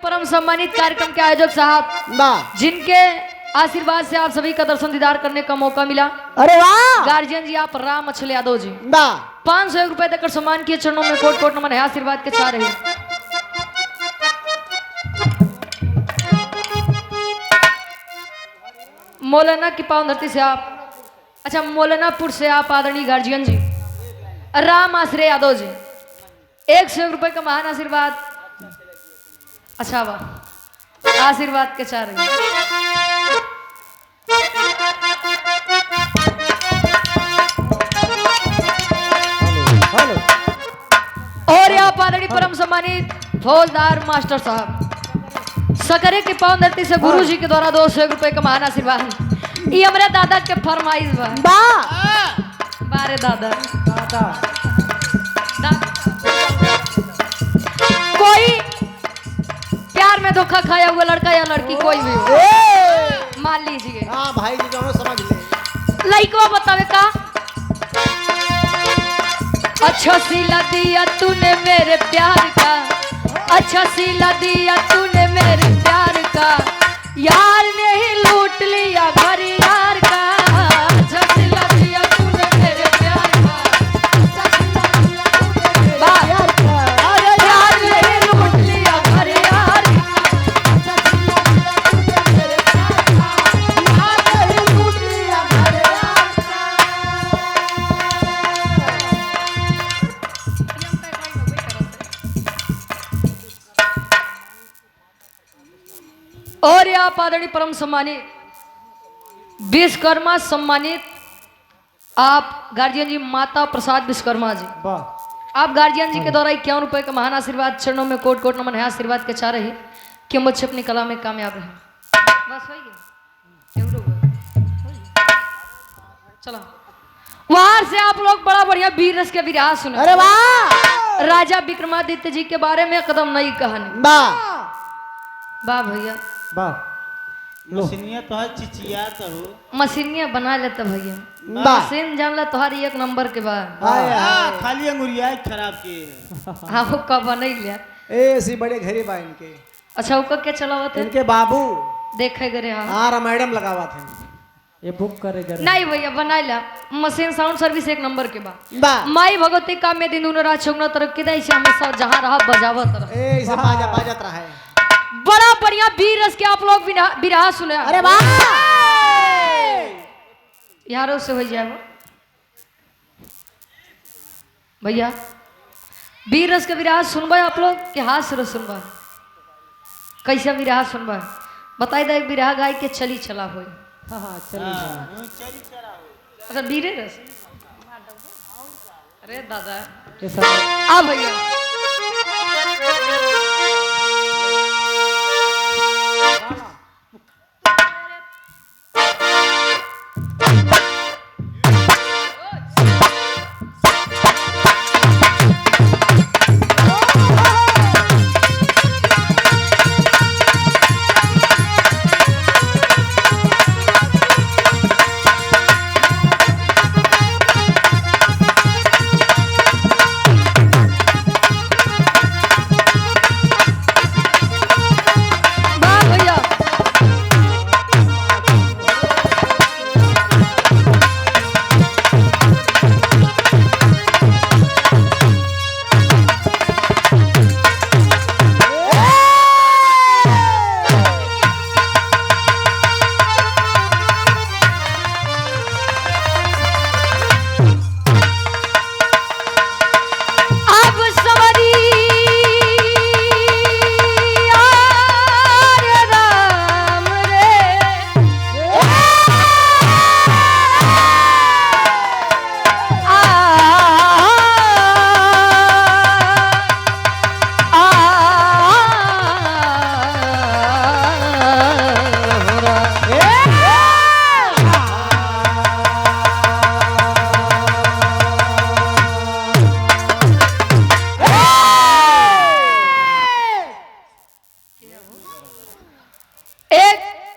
परम सम्मानित कार्यक्रम के आयोजक साहब जिनके आशीर्वाद से आप सभी का दर्शन दीदार करने का मौका मिला। अरे वाह गार्जियन जी आप राम अचल यादव जी 500 रुपए देकर सम्मान किए, चरणों में कोट कोट नमन है, आशीर्वाद के चाह रही। मौलाना की पावन धरती से आप, अच्छा मौलानापुर से आप आदरणीय गार्जियन जी राम आश्रय यादव जी 100 रुपए का महान आशीर्वाद, अच्छा वाह आशीर्वाद के चाह रही। और यहाँ आदरणीय परम सम्मानित फौजदार मास्टर साहब सकरे की पावन धरती से गुरु जी के द्वारा 200 रुपए का महान आशीर्वाद। ये हमारे दादा के फरमाइश बा बारे दादा कोई प्यार में धोखा खाया हुआ लड़का या लड़की कोई भी हो मान लीजिए। हाँ भाई जी दोनों समझ ले। लड़का बतावे का अच्छा सिला दिया तूने मेरे प्यार का, अच्छा सिला दिया तूने मेरे प्यार का, यार ने ही लूट लिया घर यार का। अच्छा सिला दिया तूने मेरे प्यार का, अच्छा सिला दिया तूने मेरे प्यार का, अरे यार ने ही लूट लिया घर यार का। अच्छा सिला दिया तूने मेरे प्यार का, यार ने ही लूट लिया घर यार का। और आप आदरणीय परम सम्मानित विश्वकर्मा सम्मानित आप गार्जियन जी माता प्रसाद विश्वकर्मा जी, आप गार्जियन जी के द्वारा 51 रुपए का महान आशीर्वाद, चरणों में कोट कोट नमन है, आशीर्वाद के चाह रही कि हम बच्चे अपनी कला में कामयाब रहे। बस हो गया चलो वहां से आप लोग बड़ा बढ़िया वीर रस के विराह सुने। अरे वाह राजा विक्रमादित्य जी के बारे में कदम नई कहानी। वाह भैया मशीनिया तो है चिचिया तो हो मशीनिया बना लेता भैया, मशीन जान ला तुम्हारी 1 नंबर के बाद खाली अंगुरिया खराब किए। हाँ वो कब नहीं लिया ऐसी बड़े घरे बा इनके। अच्छा वो क्या चलावा थे इनके बाबू देखे करे। हाँ हाँ मैडम लगावा थे ये बुक करे नहीं भैया बना लिया मशीन साउंड सर्विस 1 नंबर के बाद। बा माई भगवती काम में दिन रात चौगना तरक्की दे हमेशा जहाँ रहा बजावत रहा। ऐसे बाजा बाजत रहा है। बड़ा बढ़िया वीर रस के आप लोग बिरहा सुने। अरे वाह यारों से हो जाए भैया वीर रस के विराह सुनबा आप लोग के हाथ से सुनबा कैसा विराह सुनबा बताई दे। विराह गाय के चली चला हो। हाँ चलिए अच्छा वीरे रस अरे दादा कैसा आ भैया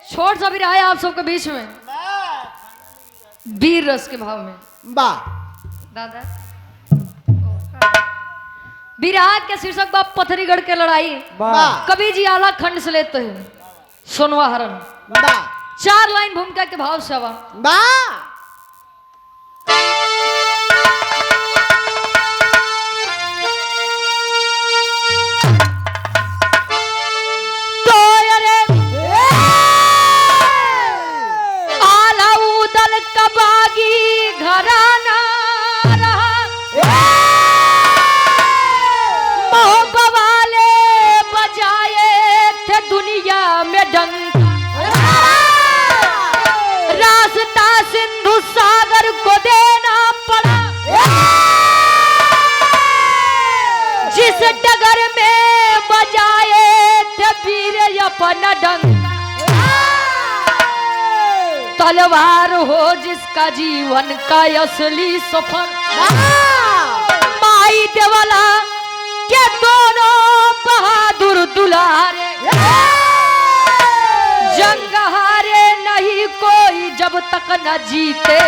छोट सा भी रहा है आप सबके बीच में वीर रस के भाव में। बा दादा बिरहा के शीर्षक बा पथरीगढ़ के लड़ाई। वाह कवि जी आला खंड से लेते हैं सोनवा हरण। वाह 4 लाइन भूमिका के भाव से बा। वाह तो अरे आला उदल कबागी घराना रहा मोहब्बत वाले बजाए थे दुनिया में डंका रास्ता सिंधु सागर को देना पड़ा जिस डगर में बजाए थे वीर अपना डंका तलवार हो जिसका जीवन का असली सफर माई देवाला के दोनों बहादुर दुलारे जंग हारे नहीं कोई जब तक न जीते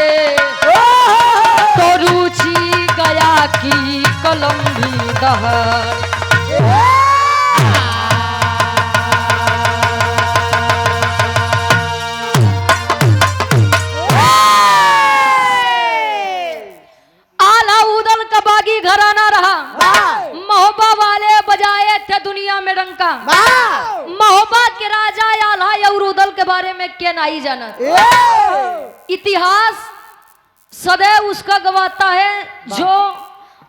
तो रुचि गया की कलम भी दहर। आला उदल का बागी घराना रहा मोहब्बत वाले बजाए थे दुनिया में डंका। मोहब्बत के राजा आला और उदल के बारे में क्या नहीं जाना। इतिहास सदैव उसका गवाता है जो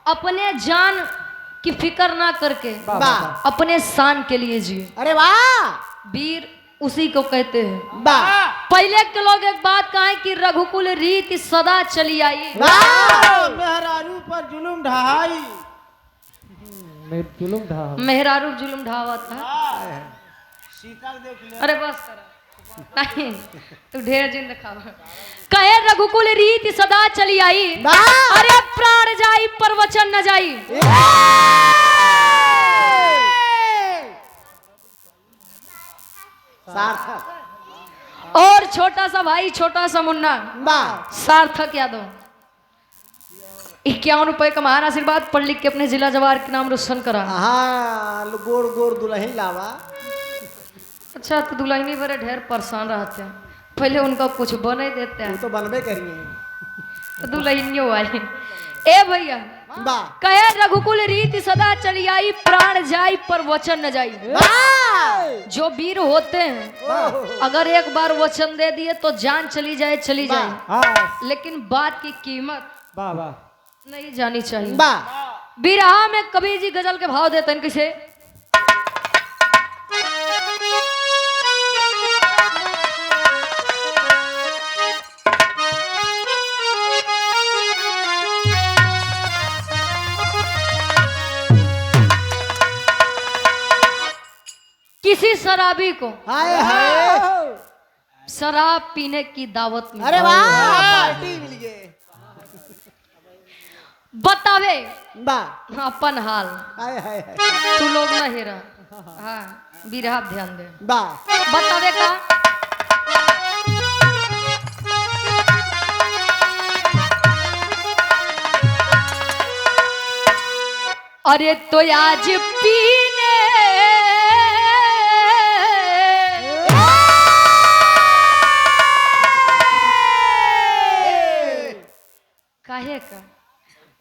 अपने जान की फिक्र ना करके अपने शान के लिए जिए। अरे वाह वीर उसी को कहते हैं। वाह पहले के लोग एक बात कहें कि रघुकुल रीति सदा चली आई। मेहरारू पर जुलुम ढहाई। मैं जुलुम ढा मेहरारू जुलुम ढावा था। शीतल देख ले। अरे बस कर नहीं तू ढेर दिन दिखावा। कहे रघुकुल रीति सदा चली आई अरे प्राण जाई पर वचन न जाई। सार्थक और छोटा सा भाई छोटा सा मुन्ना वाह सार्थक यादव 51 रुपए का महान आशीर्वाद पढ़ लिख के अपने जिला जवार के नाम रोशन करा। हाँ गोर गोर दुल्हन लावा। अच्छा तो दुल्हनी बड़े ढेर परेशान रहते हैं पहले उनका कुछ बने देते वो हैं तो बनबे करिए। तो दुल्हनियों वाले ए भैया वाह कहे रघुकुल रीति सदा चली आई प्राण जाई पर वचन न जाई। जो वीर होते हैं अगर एक बार वचन दे दिए तो जान चली जाए चली जाए हाँ लेकिन बात की कीमत वाह वाह नहीं जानी चाहिए। वाह बिरहा में कबीर जी गजल के भाव देते हैं किसे। किसी शराबी को हाय हाय शराब पीने की दावत में अरे वाह पार्टी मिल गए। बतावे वाह अपन हाल हाय हाय हाय तू लोग न हेरा। हाँ बिरहा ध्यान दे वाह बतावे का अरे तो आज पीने काहे का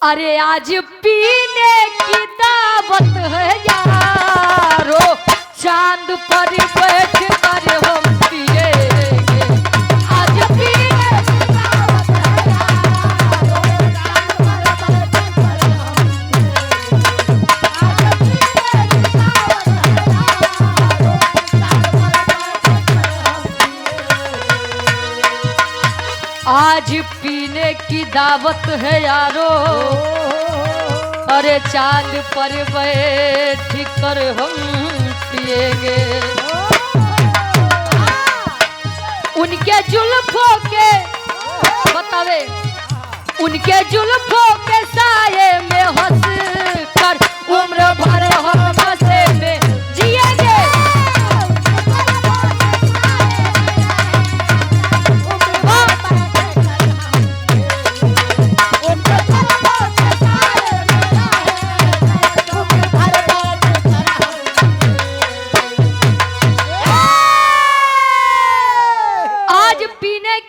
अरे आज पीने की दावत है यारो चांद पर बैठ कर हम पिएंगे। आज पीने की दावत है यारो चांद पर बैठ कर हम पिएंगे। आज पीने की दावत है यारो अरे चांद पर बैठ कर हम पिएंगे। उनके जुल्फों के बतावे उनके जुल्फों के साये में हंस कर उम्र भर हम हंसे में जिएंगे।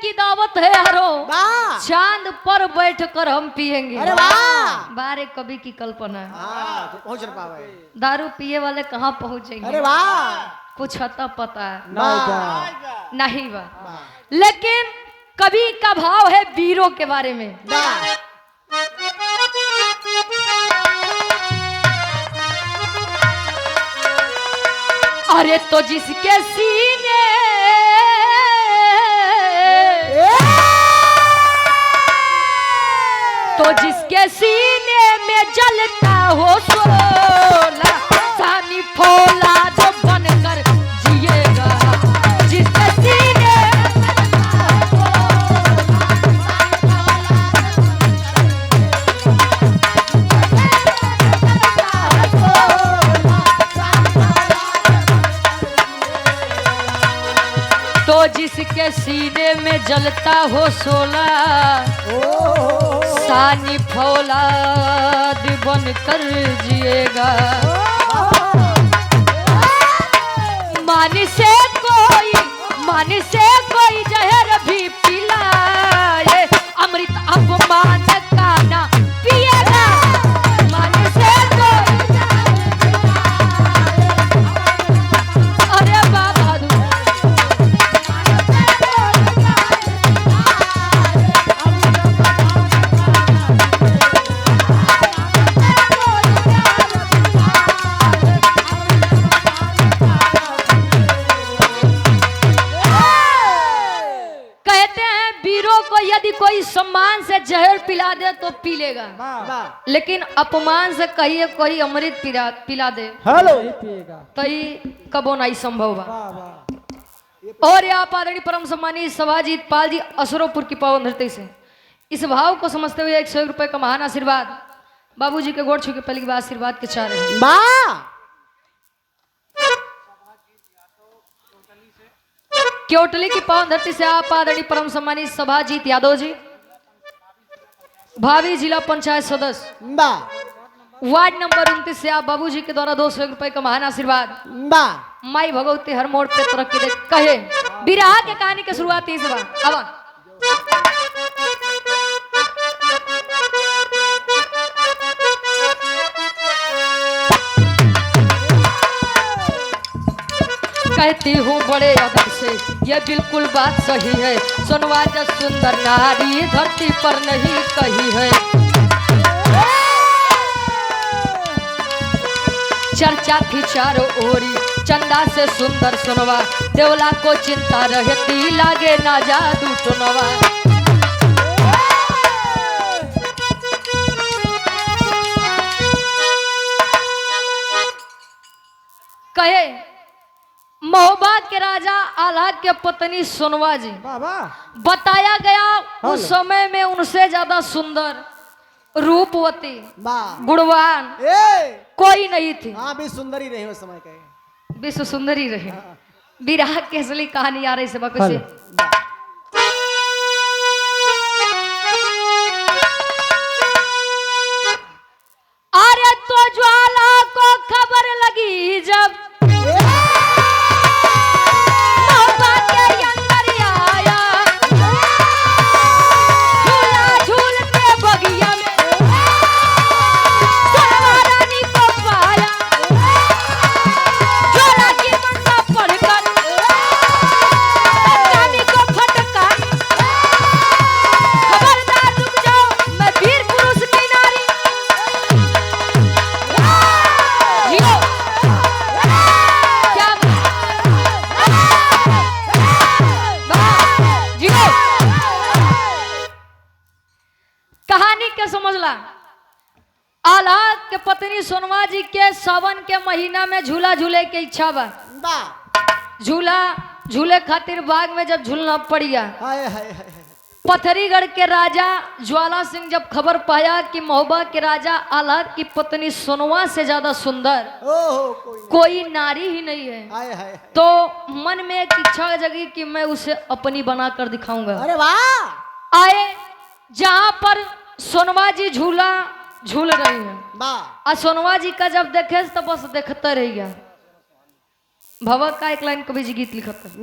की दावत है हरो, वाह चांद पर बैठ कर हम पिएंगे। अरे वाह बारे कवि की कल्पना। हाँ तो पहुंच ना पावे। दारू पिए वाले कहाँ पहुंचेंगे? अरे वाह कुछ हता पता है वाह नहीं बा। लेकिन कवि का भाव है वीरों के बारे में। वाह अरे तो जिसके सीने तो जिसके सीने में जलता हो सोला, सानी फौलाद बनकर जिएगा। जिसके सीने तो जिसके सीने में जलता हो सोला, सानी फौलाद बनकर जिएगा। मान से कोई जहर भी पिलाए, अमृत अपमान का ना पिएगा। मान से कोई अरे बाबा यदि कोई सम्मान से जहर पिला दे तो पी लेगा, वाह लेकिन अपमान से कहिए कोई अमृत पिला दे हेलो नहीं पिएगा। तो ये कबो नहीं संभव बा। वाह वाह और यहाँ आदरणीय परम सम्मानित सभाजीत पाल जी असरोपुर की पावन धरती से इस भाव को समझते हुए 100 रुपए का महान आशीर्वाद बाबूजी के गोड़ छू के पहली बार आशीर्वाद के चाह रहे हैं। वाह क्योटली की पावन धरती से आप आदरणीय परम सम्मानित सभाजीत यादव जी भावी जिला पंचायत सदस्य वाह वार्ड नंबर 29 से आप बाबूजी के द्वारा 200 रुपए का महान आशीर्वाद वाह माई भगवती हर मोड़ पे तरक्की दे कहे। विराह के कहानी की शुरुआत इस बार अब कहती हूँ बड़े अदब से ये बिल्कुल बात सही है, सुनवा जो सुंदर नारी धरती पर नहीं कही है। चर्चा थी चारों ओरी चंदा से सुंदर सुनवा, देवला को चिंता रहती लागे ना जादू टुनवा। कहे महोबा के राजा आल्हा के पत्नी सोनवा जी वाह वाह बताया गया उस समय में उनसे ज्यादा सुंदर रूपवती वाह गुणवान कोई नहीं थी। हाँ भी सुंदर ही रहे उस समय के। विश्व सुंदरी रहे। विराह की असली कहानी आ रही से कैसे अरे तो ज्वाला को खबर लगी जब आल्हा के पत्नी सोनवा जी के सावन के महीना में झूला झूले के इच्छा बा। झूला झूले खातिर बाग में जब झूलना पड़ गया, पथरीगढ़ के राजा ज्वाला सिंह जब खबर पाया कि महोबा के राजा आल्हा की पत्नी सोनवा से ज्यादा सुंदर कोई नारी ही नहीं है, तो मन में एक इच्छा जगी कि मैं उसे अपनी बनाकर दिखाऊंगा। अरे वाह! आए जहां पर सोनवा जी झूला झूल रही है और सोनवा जी का जब देखे तो बस देखता रह गया। भवक का एक लाइन कवि जी गीत लिखता है।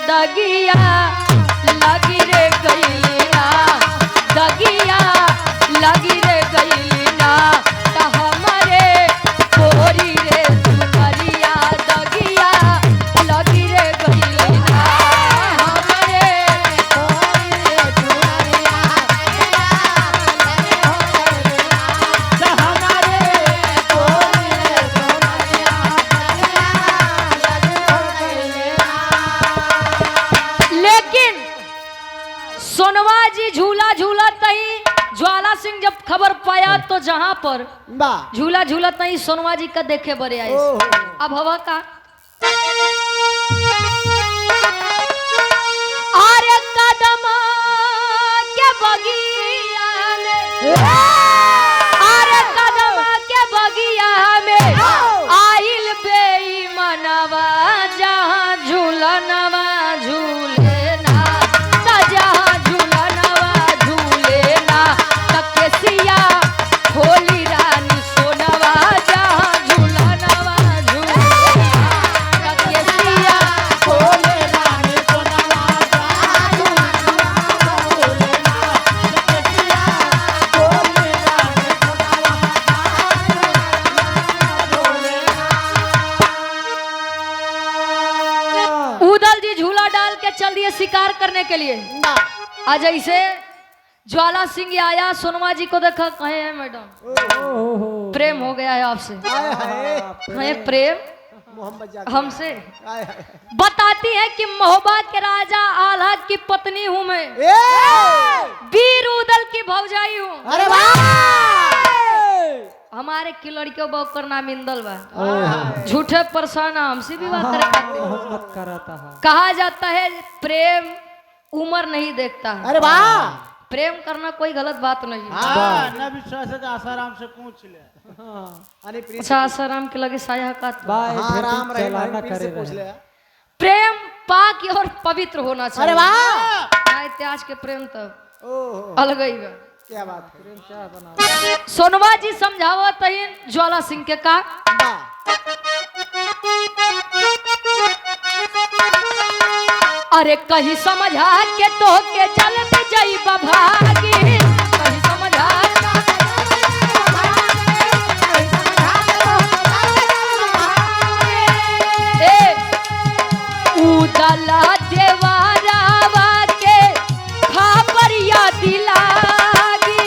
दगिया लगी रे गईलीना दगिया लगी रे गईलीना त हमारे गोरी रे सुनरिया दगिया लगी रे गईलीना हमारे लेकिन सोनवा जी झूला झूला तही ज्वाला सिंह जब खबर पाया तो जहां पर बा झूला झूला तही सोनवा जी का देखे बड़े आए अब हवा का अरे कदम के बगिया में अरे कदम के बगिया में आइल बेईमानवा जहां झूलनवा झूले ना जहां झूलनवा झूले ना तकेसिया होली रानी सोनवा जहां झूलनवा झूले ना तकेसिया होली रानी सोनवा जहां झूलनवा झूले ना उदल जी झूला डाल के चल दिए शिकार करने के लिए। बा आज ऐसे ज्वाला सिंह आया सोनवा जी को देखा कहे हैं मैडम प्रेम हो गया है आपसे हाय हाय कहे प्रेम मोहम्मद जाकिर हमसे हाय हाय बताती है कि महोबा के राजा आल्हा की पत्नी हूँ मैं ए वीर उदल की भौजाई हूँ अरे वाह हमारे की लड़कियों बकर नाम इंदल बा झूठे परेशान हमसे भी बात करे खाते हैं। मोहब्बत कराता है। कहा जाता है प्रेम उम्र नहीं देखता है अरे वाह प्रेम करना कोई गलत बात नहीं है हाँ न विश्वास है तो आसाराम से पूछ ले अरे प्रीत अच्छा आसाराम के लगे साया का बाय हाँ राम रहे चलाना भाई प्रीत करे से पूछ रहे। ले प्रेम पाक और पवित्र होना चाहिए अरे वाह इतिहास के प्रेम तब ओहो अलग ही बा क्या बात है क्या बना सोनवा जी समझावत तहीन ज्वाला सिंह के का बा अरे कहीं समझा के तो के चलत जाई भागी कहीं समझा ए उदला देवारावा के खापरिया दिलागी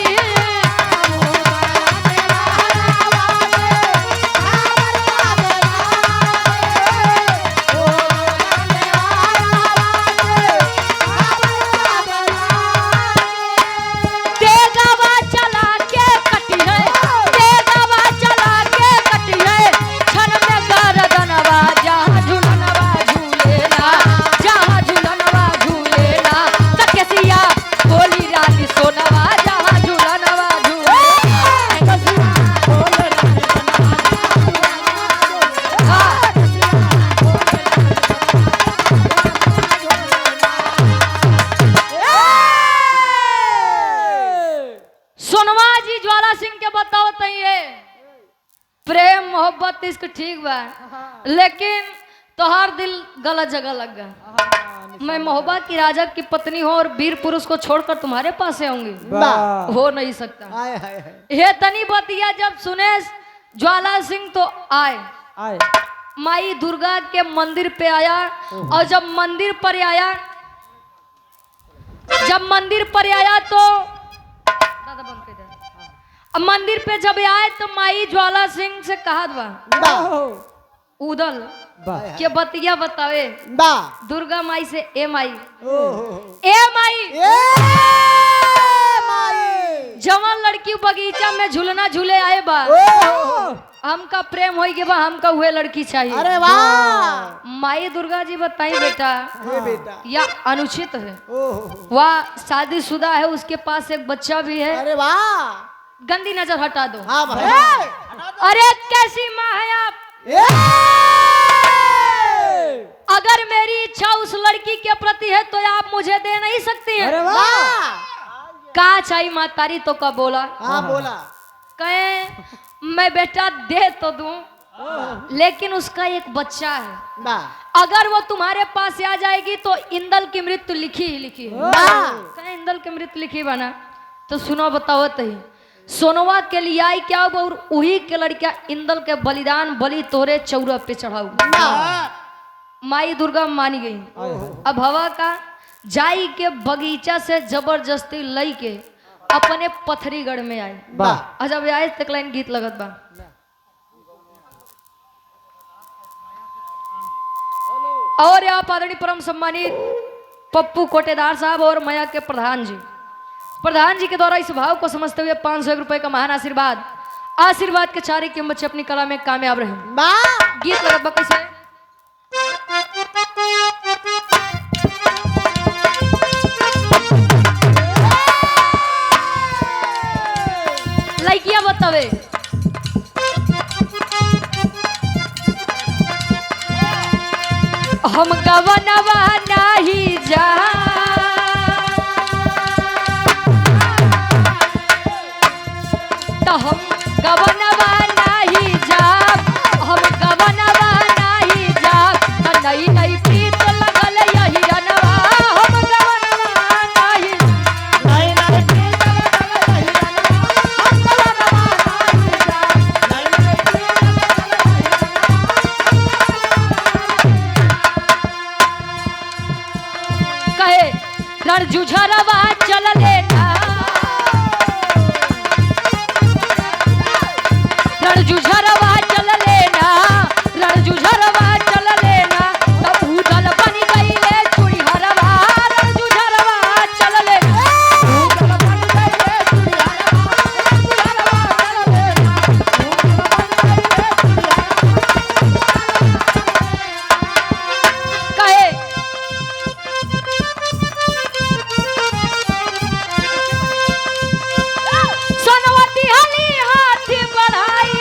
तेगवा चला के कटी है तेगवा चला के कटी है छन में गरदनवा जहाँ झूलनवा झूलेला जहाँ झूलनवा झूलेला तकेसिया बोली रानी सोनवा जहाँ झूलनवा सोनवा जी ज्वाला सिंह के बताओ तइए प्रेम मोहब्बत इश्क ठीक बा लेकिन तोहार दिल गलत जगह लग गया मैं मोहब्बत की राजा की पत्नी हूँ और वीर पुरुष को छोड़कर तुम्हारे पास से आऊंगी बा हो नहीं सकता हाय हाय हाय ये तनी बतिया जब सुने ज्वाला सिंह तो आए आए माई दुर्गा के मंदिर पे आया और जब मंदिर पर आया तो दादा बंद कर दे। अब मंदिर पे जब आए तो माई ज्वाला सिंह से कहा बा बा उदल बा के बतिया बतावे बा दुर्गा माई से ए माई ओहो ए माई ए माई जवान लड़की बगीचा में झूलना झूले आए बा ओहो हमका प्रेम हो गया बा हमका हुए लड़की चाहिए अरे वाह माई दुर्गा जी बताई बेटा ये बेटा या अनुचित है ओहो वह शादीशुदा है उसके पास एक बच्चा भी है अरे वाह गंदी नजर हटा दो हाँ भाई अरे कैसी माँ है आप ए अगर मेरी इच्छा उस लड़की के प्रति है तो आप मुझे दे नहीं सकती हैं अरे वाह वाह कहा चाहिए माँ तारी तो का बोला हाँ बोला कहे मैं बेटा दे तो दूं लेकिन उसका एक बच्चा है। वाह अगर वो तुम्हारे पास आ जाएगी तो इंदल की मृत्यु लिखी ही लिखी है। वाह कहीं इंदल की मृत्यु लिखी बना तो सुनो बताओ तही सोनवा के लिए आई क्या और वही के लड़किया इंदल के बलिदान बलि तोरे चौरा पे चढ़ाऊ। माई दुर्गा मानी गई। अब हवा का जाई के बगीचा से जबरदस्ती लई के अपने पथरीगढ़ में आए। वाह और जब आए तक लाइन गीत लगत बा। और यहाँ आदरणीय परम सम्मानित पप्पू कोटेदार साहब और मया के प्रधान जी के द्वारा इस भाव को समझते हुए 500 रुपए का महान आशीर्वाद के चारे के बच्चे अपनी कला में कामयाब रहे। वाह गीत लगत बा कैसे लइकिया बतावे हम गवनवा नहीं जा तो हम गवनवा नहीं जा हम गवनवा नहीं जा तो नई नई प्रीत लगल यही रनवा हम गवनवा नहीं कहे रणजुझरवा चल लेना रणजुझरवा चल लेना रणजुझरवा चल लेना तब उदल बन गई ले चूड़ी हरवा रणजुझरवा चल लेना कहे सोनवती हली हाथ बढ़ाई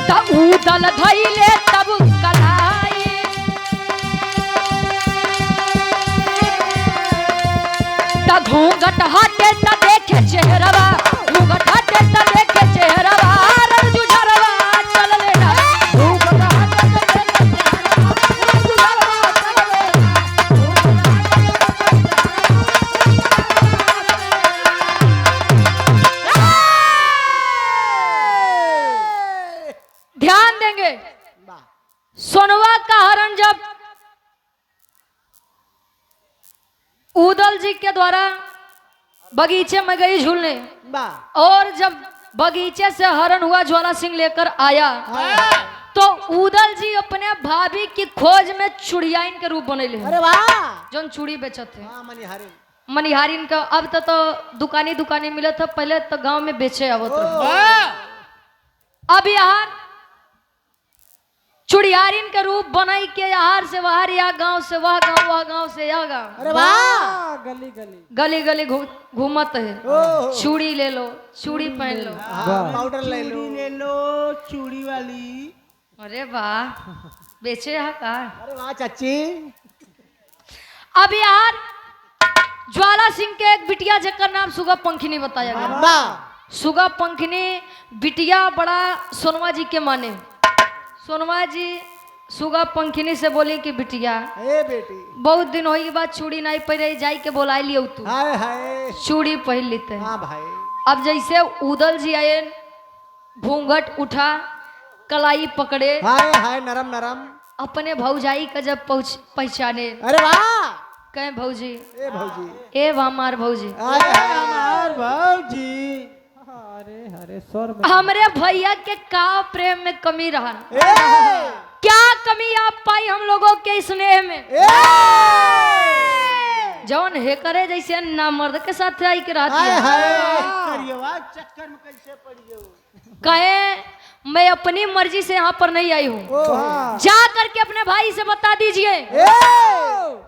तब उदल धैले तब कलाई तब घूंघट हटे त देखे चेहरवा घूंघट हटे त देखे चेहरवा रणजुझरवा चल लेना ध्यान देंगे सोनवा का हरण जब उदल जी के द्वारा बगीचे में गई झूलने वाह और जब बगीचे से हरण हुआ ज्वाला सिंह लेकर आया तो उदल जी अपने भाभी की खोज में चुड़ियाइन के रूप बनेले अरे वाह जोन चूड़ी बेचत थे हाँ मनिहारी मनिहारिन का। अब तो दुकानी मिलत था, पहले तो गांव में बेचे आवत रहे। अब यहाँ चुड़ियारिन के रूप बनाई के यहाँ से बाहर या गांव से वह गांव से यह गांव अरे वाह गली गली गली गली घूमत है। ओह चूड़ी ले लो चूड़ी पहन लो। हाँ, पाउडर ले लो चूड़ी ले लो चूड़ी वाली। अरे वाह बेचे यहाँ का। अरे वाह चाची अब यार ज्वाला सिंह के एक बिटिया जेकर नाम सुगा पंखिनी बताया गया। वाह सुगा पंखिनी बिटिया बड़ा सोनवा जी के माने। सोनवा जी सुगा पंखिनी से बोली कि बिटिया ए बेटी बहुत दिन हो बाद चूड़ी नहीं पहने जाई के बोला लियो तू हाय हाय चूड़ी पहन लेते। हाँ भाई अब जैसे उदल जी आए घूंघट उठा कलाई पकड़े हाय हाय नरम नरम अपने भौजाई का जब पहचाने अरे वाह कहे भौजी ए भौजी ए हमार भौजी हाय हाय हमार भौजी। अरे अरे स्वर में हमरे भैया के का प्रेम में कमी रहा ए क्या कमी आप पाई हम लोगों के स्नेह में ए जौन हे करे जैसे ना मर्द के साथ आई के रहती हाय है। हाय करिएवा चक्कर में कैसे पड़ियो। कहे मैं अपनी मर्जी से यहाँ पर नहीं आई हूँ। ओह जा करके अपने भाई से बता दीजिए ए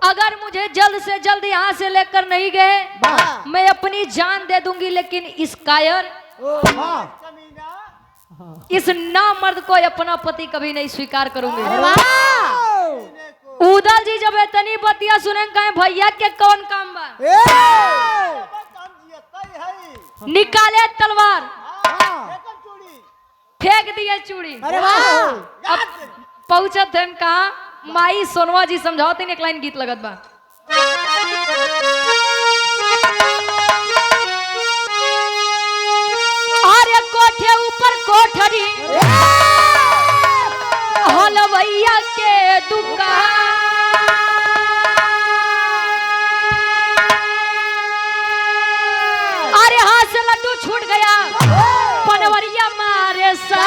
अगर मुझे जल्द से जल्द यहाँ से लेकर नहीं गए वाह मैं अपनी जान दे दूंगी, लेकिन इस कायर ओह वाह कमीना इस नामर्द को अपना पति कभी नहीं स्वीकार करूंगी। अरे वाह उदल जी जब इतनी बतिया सुने कहे भैया के कौन काम बा ए हम जियते है निकाले तलवार, हाँ, फेंक दिए चूड़ी। अरे वाह, अब पहुंचत हम कहा, माई सोनवा जी समझाते एक लाइन गीत लगत बा। अरे कोठे ऊपर कोठरी, हलवैया के दुकान, अरे हाथ से लड्डू छूट गया, पनवरिया मारे सा,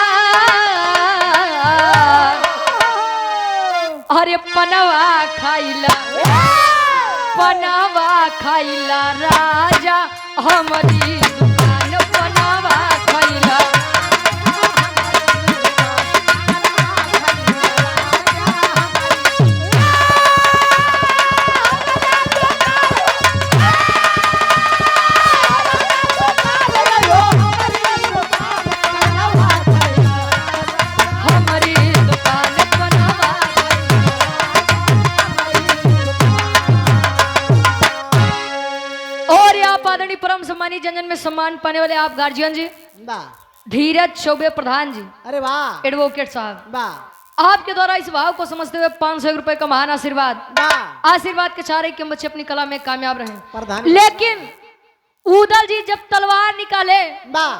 अरे पनवा खाइला, पनवा खाइला राजा हमारी दुकान, पनवा खाइला। हमारी दुकान पनवा और आप आदरणीय परम सम्मानित जनजन में सम्मान पाने वाले आप गार्जियन जी वाह, धीरज चौबे प्रधान जी, अरे वाह, एडवोकेट साहब, वाह, आपके द्वारा इस भाव को समझते हुए 500 रुपए का महान आशीर्वाद, वाह, आशीर्वाद के चारे के बच्चे अपनी कला में कामयाब रहे। प्रधान, लेकिन उदल जी जब तलवार निकाले, वाह,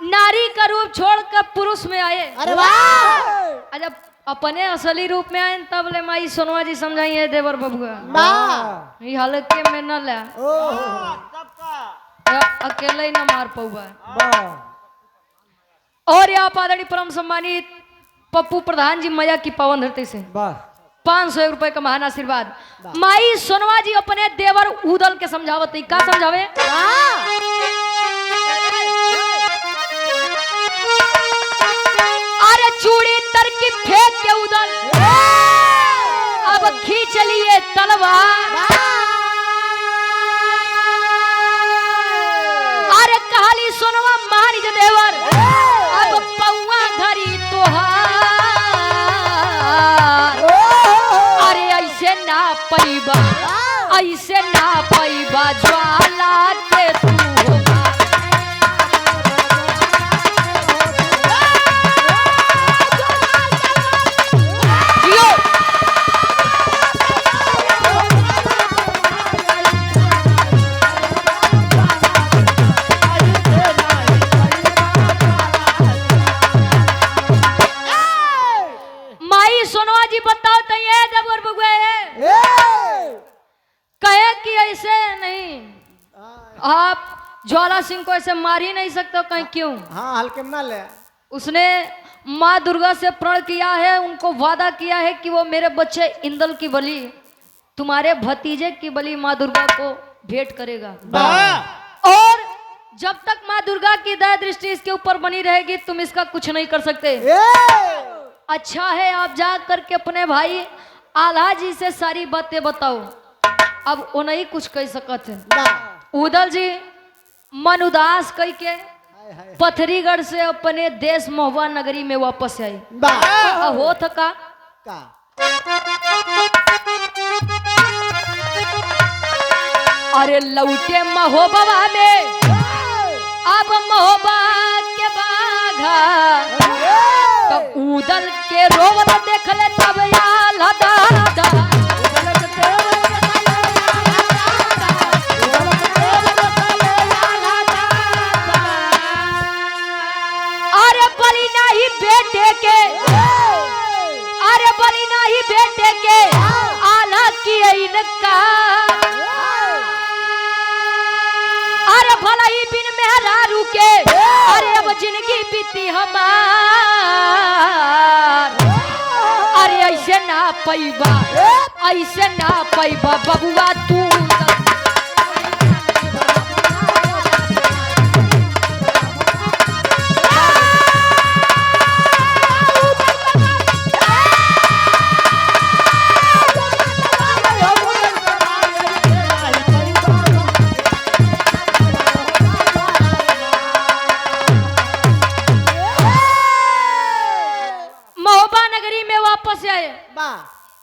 नारी का रूप छोड़कर पुरुष में आए, अरे वाह, जब अपने असली रूप में आए तब ले माई सोनवा जी समझाइए देवर बबुआ, वाह, ये हल्के में न ले, ओह, अकेले ही न मार पौआ। वाह, और यहाँ आदरणीय परम सम्मानित पप्पू प्रधान जी मैया की पावन धरती से वाह 500 रुपए का महान आशीर्वाद। माई सोनवा जी अपने देवर उदल के समझावत है, का समझावे? अरे चूड़ी तर की फेंक के उदल, अब खींच लिए तलवार, अरे कहाली सोनवा मारी जे देवर, अब पौआ धरी तोहार, अरे ऐसे ना पैबा, ऐसे ना पैबा ज्वाला के तू जियो। माई सोनवा जी बताओ तो ये देवर बगुआ कहे कि ऐसे नहीं, आप ज्वाला सिंह को ऐसे मार ही नहीं सकते, कहीं क्यों? हाँ, हल्के में ना ले, उसने माँ दुर्गा से प्रण किया है, उनको वादा किया है कि वो मेरे बच्चे इंदल की बलि, तुम्हारे भतीजे की बलि माँ दुर्गा को भेंट करेगा। और जब तक माँ दुर्गा की दया दृष्टि इसके ऊपर बनी रहेगी तुम इसका कुछ नहीं कर सकते। अच्छा है आप जा करके अपने भाई आल्हा जी से सारी बातें बताओ, अब वो नहीं कुछ कह सकते हैं। उदल जी मन उदास कह के पथरीगढ़ से अपने देश महुआ नगरी में वापस आई। हो थका अरे लौटे महोबा में, अब महोबा के बाघा, तब उदल के रोवत देख ले तब आल्हा दादा, अरे बलि नहीं बेटे के, अरे बलि नहीं बेटे के, आल्हा की इनका, अरे भला ही बिन मेहरारू के, अरे अब जिंदगी बीती हमार, अरे ऐसे ना पैबा, ऐसे ना पैबा बबुआ तू।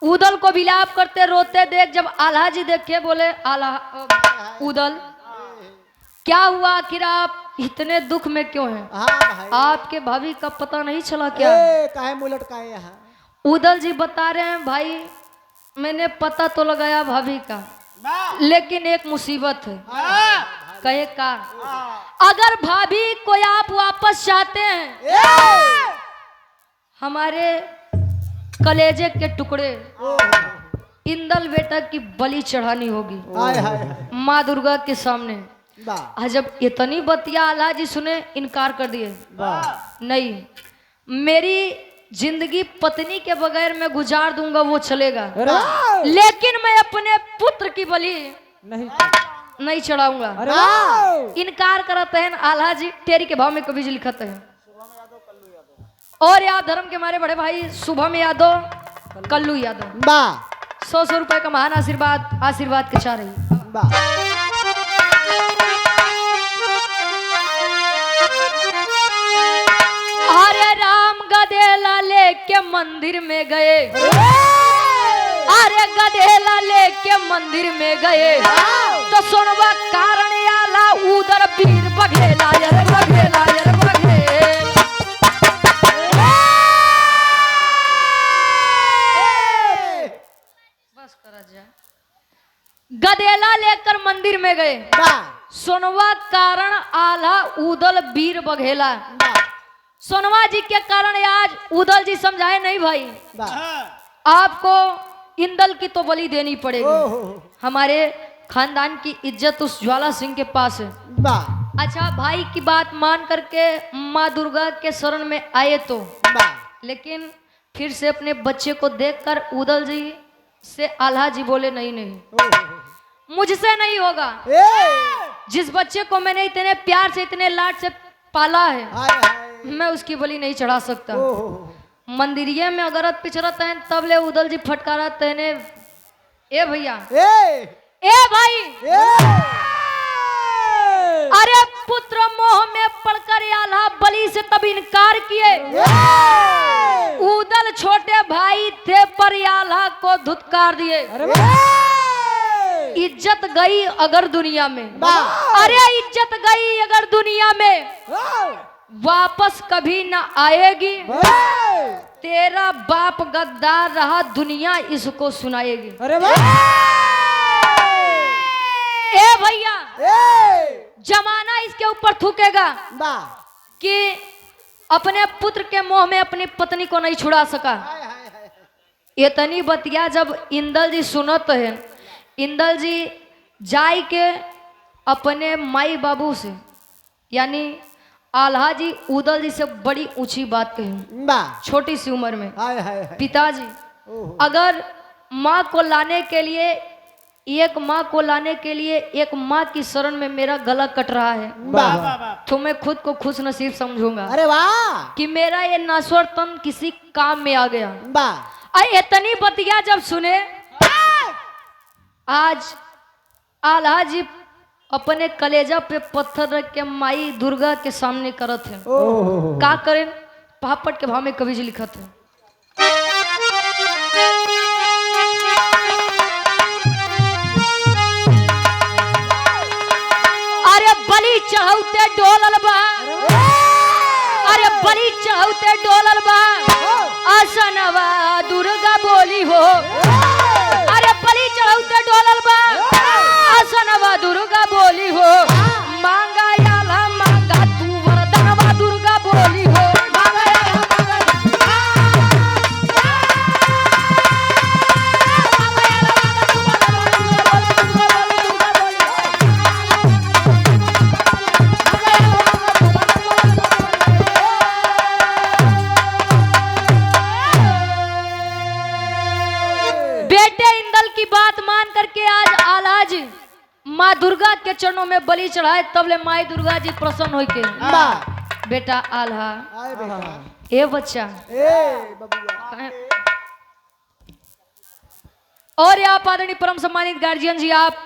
उदल को विलाप करते रोते देख जब आल्हा जी देखे बोले आल्हा उदल क्या हुआ, आखिर आप इतने दुख में क्यों हैं? हाँ भाई। आपके भाभी का पता नहीं चला क्या? काहे मुंह लटकाए यहाँ? उदल जी बता रहे हैं भाई मैंने पता तो लगाया भाभी का, लेकिन एक मुसीबत है। कहे का अगर भाभी को आप वापस चाहते हैं, हमारे कलेजे के टुकड़े इंदल बेटा की बलि चढ़ानी होगी हाय हाय हाय। माँ दुर्गा के सामने। वाह जब इतनी बतिया आला जी सुने, इनकार कर दिए। वाह। नहीं, मेरी जिंदगी पत्नी के बगैर मैं गुजार दूंगा, वो चलेगा, अरे लेकिन मैं अपने पुत्र की बलि नहीं नहीं चढ़ाऊंगा। अरे इनकार करते हैं आला जी। टेरी के भाव में कवि जी लिखते हैं, और याद धर्म के हमारे बड़े भाई शुभम यादव, कल्लू यादव, वाह 100 रुपए का महान आशीर्वाद के चाह रही। वाह। अरे राम गधेला लेके मंदिर में गए, अरे गधेला लेके मंदिर में गए, तो सुनवा कारण आला उधर पीर बघेला, यार बघेला, यार बघेला। बस करा जा। गधेला लेकर मंदिर में गए, वाह सोनवा कारण आला उदल वीर बघेला। वाह सोनवा जी के कारण आज उदल जी समझाए नहीं भाई, वाह। आपको इंदल की तो बलि देनी पड़ेगी। ओहो हमारे खानदान की इज्जत उस ज्वाला सिंह के पास है। वाह अच्छा भाई की बात मान करके माँ दुर्गा के शरण में आए तो, वाह। लेकिन फिर से अपने बच्चे को देखकर उदल जी से आल्हा जी बोले नहीं नहीं, ओहो। मुझसे नहीं होगा। जिस बच्चे को मैंने इतने प्यार से इतने लाड से पाला है, हाय हाय। मैं उसकी बलि नहीं चढ़ा सकता। ओहो। मंदिरिये में अगरत पिछड़त है, तब ले उदल जी फटकारा तेने, ए भैया, ए भाई, अरे पुत्र मोह में पड़कर आल्हा बलि से तब इनकार किए। उदल छोटे भाई थे पर आल्हा को धुतकार दिए। इज्जत गई अगर दुनिया में, अरे इज्जत गई अगर दुनिया में, वापस कभी न आएगी। तेरा बाप गद्दार रहा, दुनिया इसको सुनाएगी। अरे ए भैया, जमाना इसके ऊपर थूकेगा कि अपने पुत्र के मोह में अपनी पत्नी को नहीं छुड़ा सका। इतनी बतिया जब इंदल जी सुनत है, इंदल जी जाय के अपने माई बाबू से, यानी आल्हा जी उदल जी से बड़ी ऊंची बात कही छोटी सी उम्र में। पिताजी, अगर माँ को लाने के लिए, एक माँ को लाने के लिए एक माँ की शरण में मेरा गला कट रहा है, तो मैं खुद को खुश नसीब समझूंगा। अरे वाह। कि मेरा ये नाश्वर तन किसी काम में आ गया। वाह। इतनी बतिया जब सुने, आज आल्हा जी अपने कलेजा पे पत्थर रख के माई दुर्गा के सामने करत है। ओहो। का करें? पापड़ के भाव में कवि जी लिखत है, अरे बलि चढ़ौते डोलल बा, अरे बलि चढ़ौते डोलल बा, आसनवा दुर्गा बोली हो। अरे बलि चढ़ौते डोलल बा, आसनवा दुर्गा बोली हो। मांगा आल्हा मांगा तू वरदानवा दुर्गा बोली हो। बेटे इंदल की बात मान करके आज आल्हा जी माँ दुर्गा के चरणों में बलि चढ़ाए, तब ले माई दुर्गा जी प्रसन्न हो के, बेटा आल्हा, ए बच्चा, और आप आदरणीय परम सम्मानित गार्जियन जी, आप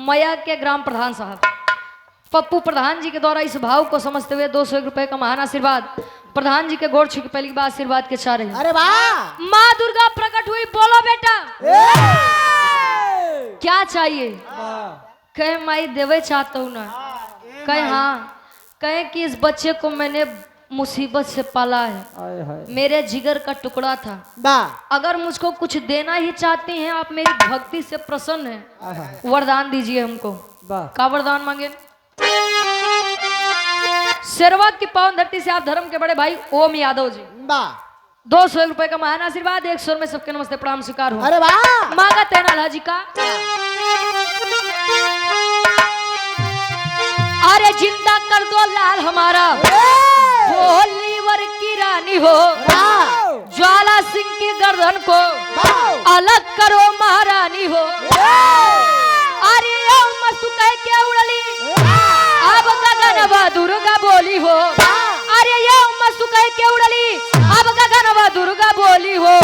मया के ग्राम प्रधान साहब पप्पू प्रधान जी के द्वारा इस भाव को समझते हुए 201 रुपए का महान आशीर्वाद प्रधान जी के गोड़ छू के पहली बार आशीर्वाद के चाह रहे हैं। अरे वाह। माँ दुर्गा प्रकट हुई, बोलो बेटा क्या चाहिए? कहे माई देवे चाहता हूँ ना। कहे हाँ। कहे कि इस बच्चे को मैंने मुसीबत से पाला है, आए हाय मेरे जिगर का टुकड़ा था। बा अगर मुझको कुछ देना ही चाहते हैं, आप मेरी भक्ति से प्रसन्न हैं, आहा वरदान दीजिए हमको। वाह का वरदान मांगे? शेरवा की पावन धरती से आप धर्म के बड़े भाई ओम यादव जी बा 200 रुपए का महान आशीर्वाद, 100 में सबके नमस्ते प्रणाम स्वीकार हो। अरे वाह मांगा तेनाला जी का। अरे जिंदा कर दो लाल हमारा, लीवर की रानी हो, ज्वाला सिंह की गर्दन को अलग करो महारानी हो। अरे मस्तु कह के उड़ली अब गगनवा दुर्गा बोली हो। अरे ये मस्तु कह के उड़ली अब गगनवा दुर्गा बोली हो।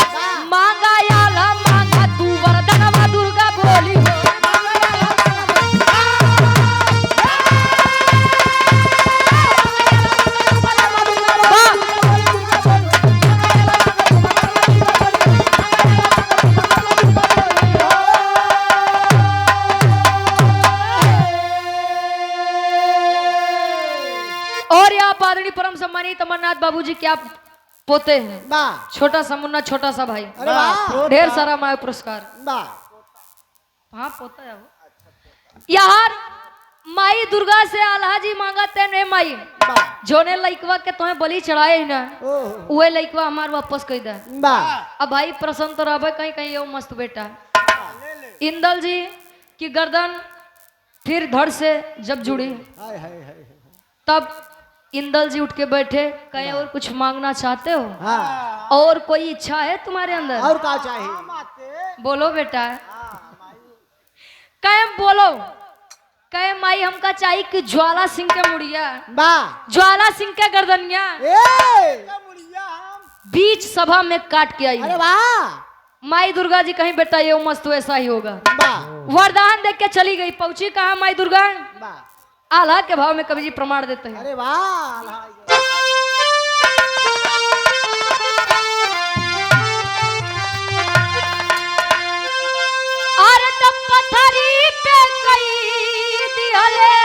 मांगा याला मांगा तू वरदानवा दुर्गा बोली हो। और यहाँ आदरणीय परम सम्मानित अमरनाथ बाबूजी के आप पोते हैं, बा छोटा सा मुन्ना छोटा सा भाई, अरे वाह ढेर सारा माया पुरस्कार। बा हाँ पोता है वो। यार माई दुर्गा से आल्हाजी मांगा तेने माई, बा जोने लइकवा के तुम्हें बलि चढ़ाए ही ना, ओह उहे लइकवा हमार वापस कह दे। बा अब भाई प्रसन्न तो रहे कहीं कहीं ये मस्त बेटा। इंदल जी की गर्दन फिर धड़ से जब जुड़ी, हाय हाय हाय तब इंदल जी उठ के बैठे, कहे और कुछ मांगना चाहते हो? हाँ और कोई इच्छा है तुम्हारे अंदर? और क्या चाहिए? बोलो बेटा। कहे बोलो। कहे माई हमका चाहिए कि ज्वाला सिंह के मुड़िया, बा ज्वाला सिंह के गर्दनिया ए बीच सभा में काट के आई। अरे वाह माई दुर्गा जी कहीं बेटा ये मस्त ऐसा ही होगा। बा वरदान देख के चली गई। पहुंची कहा माई दुर्गा? बा आल्हा के भाव में कवि जी प्रमाण देते हैं। अरे वाह अरे तब पथरी पे कई दिहले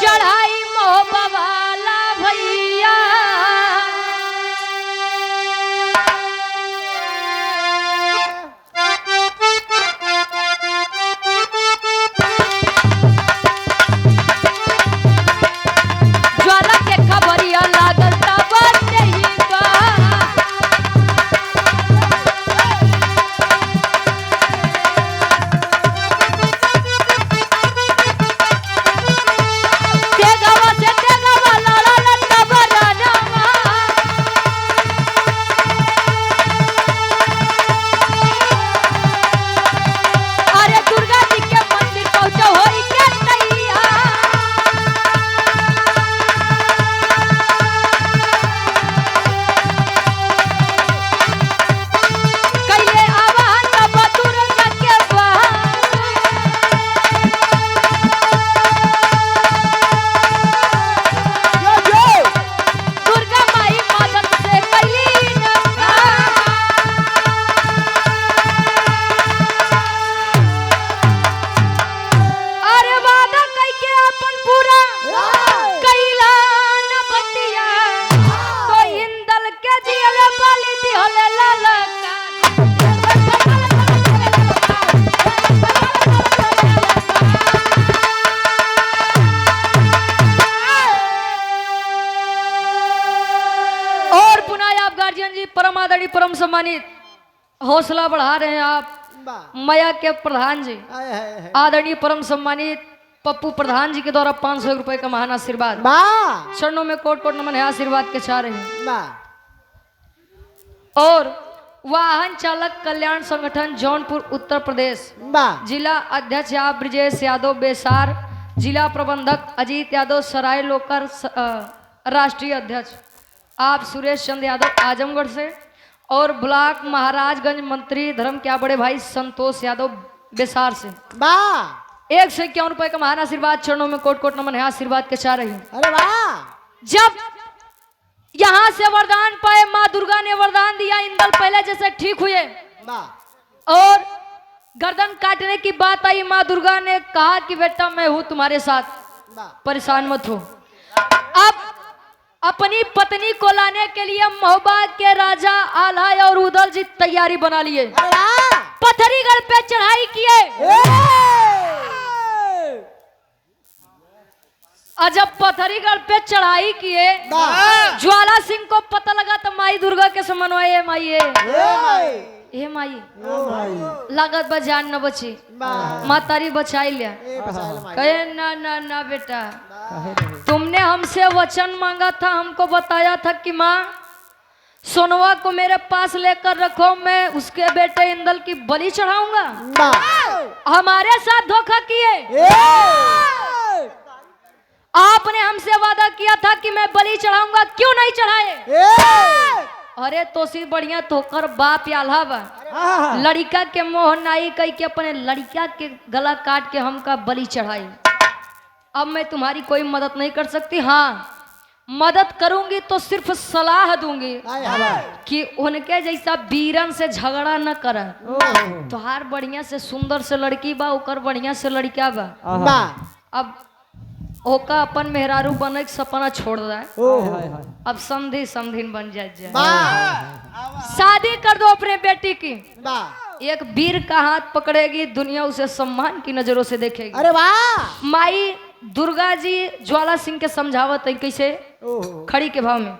चढ़ाई मोहब्बा वाला भैया। ज्वाला के खबरिया लागल तब नहीं बा। तेगवा से तेगवा लड़ल तब रनवा। अरे दुर्गा जी के मंदिर पहुंचो होई के नैया। कैले आवाहन तब दुर्गा के दुर्गा माई मदद से कैली न। अरे वादा कई के अपन पूरा कैला न बतिया, तो इंदल के जियल बलि दिहले ललका। और पुनः आप गार्जियन जी परम आदरणीय परम सम्मानित हौसला बढ़ा रहे हैं आप बा मया के प्रधान जी हाय हाय हाय आदरणीय परम सम्मानित पप्पू प्रधान जी के द्वारा 500 रुपए का महान आशीर्वाद। बा चरणों में कोट कोट नमन है, आशीर्वाद के चाह रहे हैं। बा और वाहन चालक कल्याण संगठन जौनपुर उत्तर प्रदेश, बा जिला अध्यक्ष आप ब्रिजेश यादव बेसार, जिला प्रबंधक अजीत यादव सराय लोकर, राष्ट्रीय अध्यक्ष आप सुरेश चंद्र यादव आजमगढ़ से, और ब्लॉक महाराजगंज मंत्री धर्म क्या बड़े भाई संतोष यादव बेसार से बा 151 रुपए का महान आशीर्वाद। चरणों में कोट कोट नमन है, आशीर्वाद के चाह रही हूँ। अरे वाह जब यहाँ से वरदान पाए, माँ दुर्गा ने वरदान दिया, इंदल पहले जैसे ठीक हुए बा और गर्दन काटने की बात आई, माँ दुर्गा ने कहा कि बेटा मैं हूं तुम्हारे साथ, वाह परेशान मत हो। अब अपनी पत्नी को लाने के लिए महोबा के राजा आलाय और उदल जी तैयारी बना लिए। अरे वाह पत्थरीगढ़ पे चढ़ाई किए। और जब पत्थरीगढ़ पे चढ़ाई किए, वाह ज्वाला सिंह को पता लगा तो माई दुर्गा के समन्वय माई हे माई लागत बा जान न बची, वाह माँ तारी बचाई लिया। बचाएला माई कहे ना ना ना बेटा, काहे नहीं? तुमने हमसे वचन मांगा था, हमको बताया था कि माँ सोनवा को मेरे पास लेकर रखो, मैं उसके बेटे इंदल की बलि चढ़ाऊंगा। वाह हमारे साथ धोखा किए। आपने हमसे वादा किया था कि मैं बलि चढ़ाऊंगा, क्यों नहीं चढ़ाए? अरे तोसी बढ़िया तोकर बाप आल्हा बा, लड़का के मोह नाई कही के अपने लड़का के गला काट के हमका बलि चढ़ाई। अब मैं तुम्हारी कोई मदद नहीं कर सकती। हाँ मदद करूंगी तो सिर्फ सलाह दूंगी कि उनके जैसा वीरन से झगड़ा न कर। तुहार बढ़िया से सुंदर से लड़की बा, ओकर बढ़िया से लड़का बा। अब ओका अपन मेहरारू बने के सपना छोड़ रहा है, हाय हाय। अब समधी समधीन बन जाए। शादी कर दो अपने बेटी की, एक वीर का हाथ पकड़ेगी, दुनिया उसे सम्मान की नजरों से देखेगी। अरे वाह माई दुर्गा जी ज्वाला सिंह के समझावत है कैसे, खड़ी के भाव में।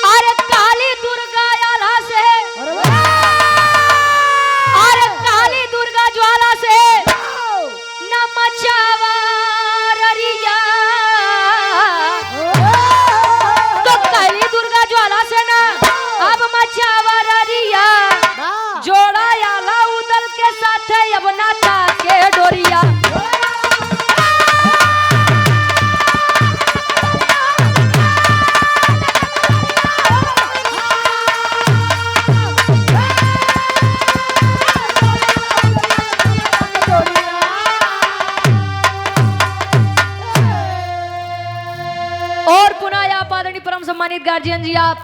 अरे काली दुर्गा आला से, अरे काली दुर्गा ज्वाला से न मचावा ररिया, तो काली दुर्गा ज्वाला से ना अब मचावा ररिया, जोड़ा आला उदल के साथ अब नाता के डोरिया। और पुनः आप आदरणीय परम सम्मानित गार्जियन जी, आप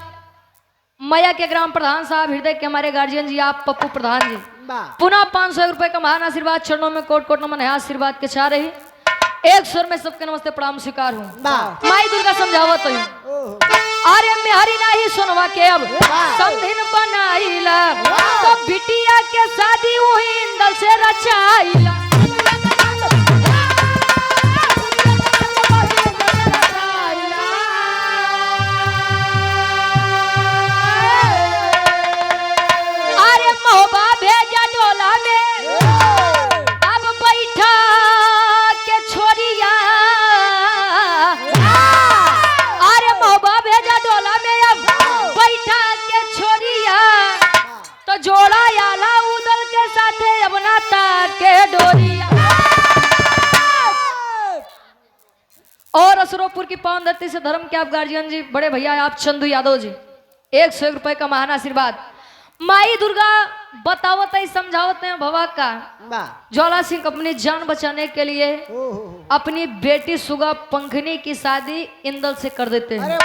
मया के ग्राम प्रधान साहब, हृदय के हमारे गार्जियन जी, आप पप्पू प्रधान जी, पुनः 500 रुपए का महान आशीर्वाद, चरणों में कोट कोट नमन है, आशीर्वाद के चाह रही। एक स्वर में सबके नमस्ते प्रणाम स्वीकार हूँ। माई दुर्गा समझावत हूँ, अरे मेहरी नाही सुनवा के अब समधिन बनाईला, तो बिटिया के शादी वही इंदल से रचाईला। अरे महोबा भेजा डोला में अब बैठा के छोरिया, अरे महोबा भेजा डोला में अब बैठा के छोरिया, तो जोड़ा आला उदल के साथे अब नाता के डोरिया। और असुरोपुर की पावन धरती से धर्म के आप गार्जियन जी, बड़े भैया आप चंदू यादव जी, 101 रुपए का महान आशीर्वाद। माई दुर्गा बतावत है, समझावत है भवा का, ज्वाला सिंह अपनी जान बचाने के लिए अपनी बेटी सुगा पंखनी की शादी इंदल से कर देते हैं।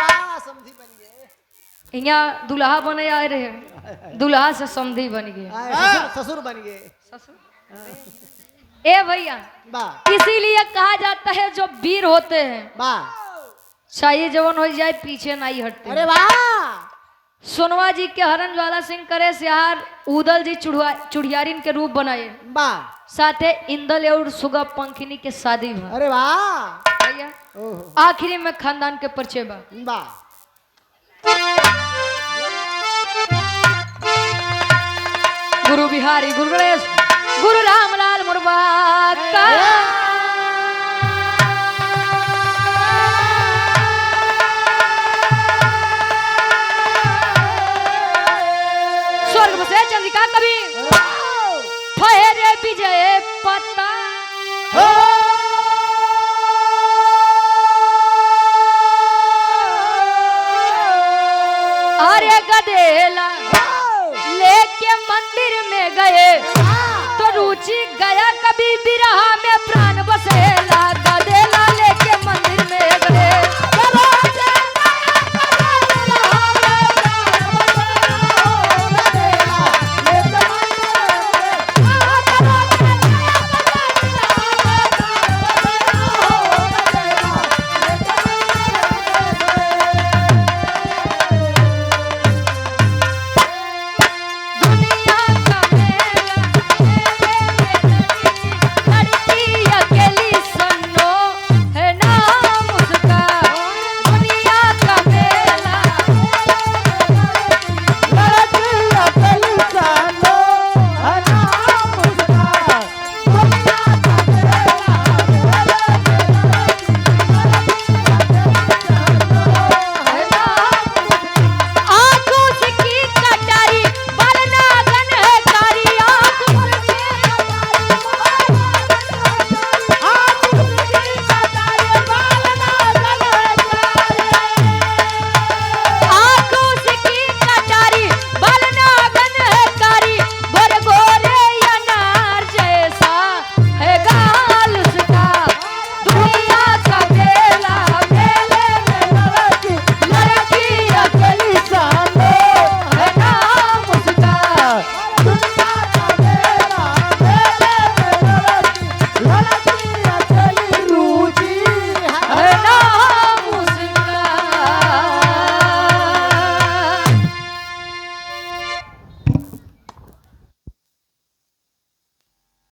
यहाँ दुल्हा बने आए रहे, दुल्हा से समधी बन गए, ससुर बन गए। ए भैया इसीलिए कहा जाता है जो वीर होते हैं चाहिए जवन हो जाए पीछे नहीं हटते। अरे वाह सोनवा जी के हरण ज्वाला सिंह करे सिहार उदल जी चुड़ियारिन के रूप बनाए, साथे इंदल और सुगा पंखिनी के शादी हुआ। अरे वाह भैया आखिरी में खानदान के परिचय बा। गुरु बिहारी, गुरु गणेश, गुरु रामलाल मुर्बा का स्वर्ग बसे चंद्रिका कवि ठहरे विजय पता। अरे गदेला लेके मंदिर में गए तो रुचि गया कभी बिरहा में प्राण बसे।